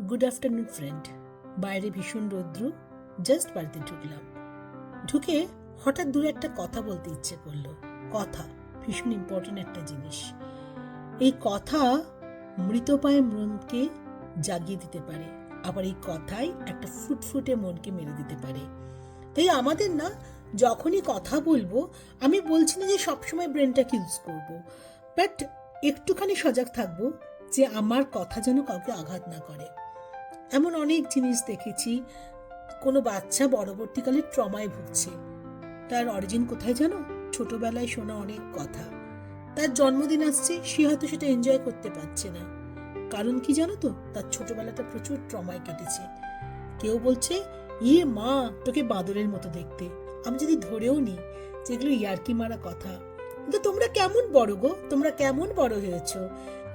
Good afternoon friend. বাইরে ভীষণ রৌদ্র, জাস্ট বাড়িতে ঢুকলাম। ঢুকে হঠাৎ দূরে একটা কথা বলতে ইচ্ছে করলো। কথা ভীষণ ইম্পর্টেন্ট একটা জিনিস। এই কথা মৃতপ্রায় মনকে জাগিয়ে দিতে পারে, আবার এই কথাই একটা ফুটফুটে মনকে মেরে দিতে পারে। তাই আমাদের না, যখনই কথা বলবো, আমি বলছি না যে সবসময় ব্রেনটাকে ইউজ করবো, বাট একটুখানি সজাগ থাকবো যে আমার কথা যেন কাউকে আঘাত না করে। এমন অনেক জিনিস দেখেছি, কোনো বাচ্চা পরবর্তীকালে ট্রমায় ভুগছে। তার অরিজিন কোথায় জানো? ছোটবেলায় শোনা অনেক কথা। তার জন্মদিন আসছে, সে হয়তো সেটা এনজয় করতে পারছে না। কারণ কি জানো তো? তার ছোটবেলাটা প্রচুর ট্রমায় কেটেছে। কেউ বলছে, ইয়ে মা, তোকে বাঁদরের মতো দেখতে। আমি যদি ধরেও নিই যেগুলো ইয়ার্কি মারা কথা, কিন্তু তোমরা কেমন বড় গো, তোমরা কেমন বড় হয়েছো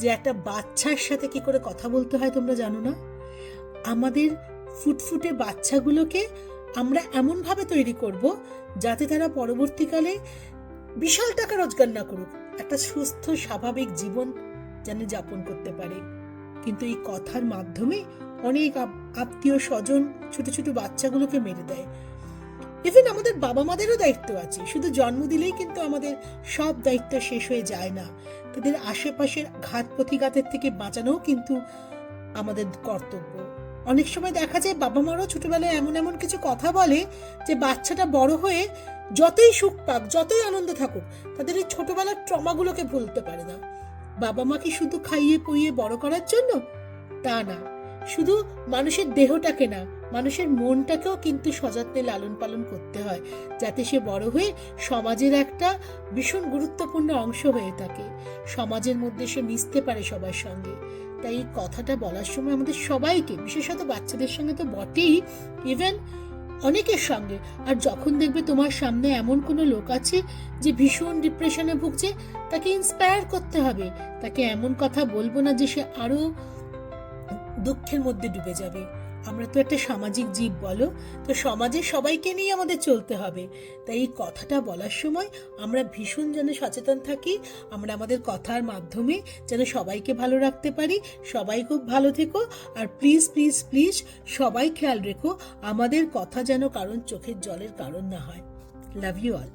যে একটা বাচ্চার সাথে কি করে কথা বলতে হয় তোমরা জানো না? আমাদের ফুটফুটে বাচ্চাগুলোকে আমরা এমনভাবে তৈরি করব যাতে তারা পরবর্তীকালে বিশাল টাকা রোজগার না করুক, একটা সুস্থ স্বাভাবিক জীবন যেন যাপন করতে পারে। কিন্তু এই কথার মাধ্যমে অনেক আত্মীয় স্বজন ছোট ছোট বাচ্চাগুলোকে মেরে দেয়। ইভেন আমাদের বাবা মাদেরও দায়িত্ব আছে। শুধু জন্ম দিলেই কিন্তু আমাদের সব দায়িত্ব শেষ হয়ে যায় না। তাদের আশেপাশের ঘাত প্রতিঘাতের থেকে বাঁচানোও কিন্তু আমাদের কর্তব্য। অনেক সময় দেখা যায় বাবা মারাও ছোটবেলায় এমন এমন কিছু কথা বলে যে বাচ্চাটা বড় হয়ে যতই সুখ পাক, যতই আনন্দ থাকুক, তাদের এই ছোটবেলার ট্রমাগুলোকে ভুলতে পারে না। বাবা মা কি শুধু খাইয়ে পইয়ে বড় করার জন্য? তা না, শুধু মানুষের দেহটাকে না, মানুষের মনটাকেও কিন্তু সযত্নে লালন পালন করতে হয়, যাতে সে বড় হয়ে সমাজের একটা ভীষণ গুরুত্বপূর্ণ অংশ হয়ে থাকে, সমাজের মধ্যে সে মিশতে পারে সবার সঙ্গে। তাই এই কথাটা বলার সময় আমাদের সবাইকে, বিশেষত বাচ্চাদের সঙ্গে তো বটেই, ইভেন অনেকের সঙ্গে, আর যখন দেখবে তোমার সামনে এমন কোনো লোক আছে যে ভীষণ ডিপ্রেশনে ভুগছে, তাকে ইন্সপায়ার করতে হবে। তাকে এমন কথা বলবো না যে সে আরো দুঃখের মধ্যে ডুবে যাবে। আমরা তো একটা সামাজিক জীব, বলো তো, সমাজে সবাইকে নিয়ে আমাদের চলতে হবে। তাই এই কথাটা বলার সময় আমরা ভীষণ যেন সচেতন থাকি, আমরা আমাদের কথার মাধ্যমে যেন সবাইকে ভালো রাখতে পারি। সবাই খুব ভালো থেকো, আর প্লিজ প্লিজ প্লিজ সবাই খেয়াল রেখো আমাদের কথা যেন কারণ চোখের জলের কারণ না হয়। Love you all.